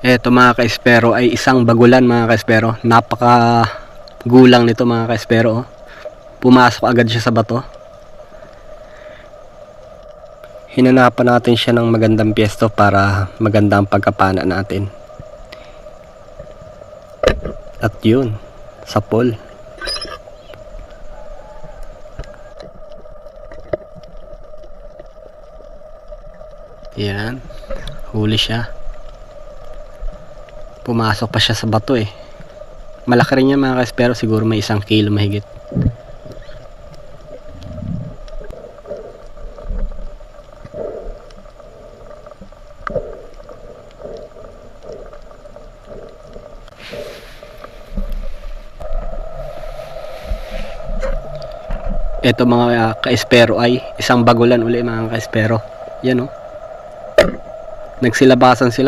Eto mga ka-espero ay isang bagulan mga ka-espero. Napaka gulang nito mga ka-espero. Pumasok agad siya sa bato. Hinanapan natin siya ng magandang pwesto para magandang pagkapana natin. At yun, sa pool. Yan, huli siya. Pumasok pa siya sa bato eh. Malaki rin yan mga ka-espero, siguro may 1 kilo mahigit. Ito mga ka-espero ay isang bagulan uli mga ka-espero. Yan o. Nagsilabasan sila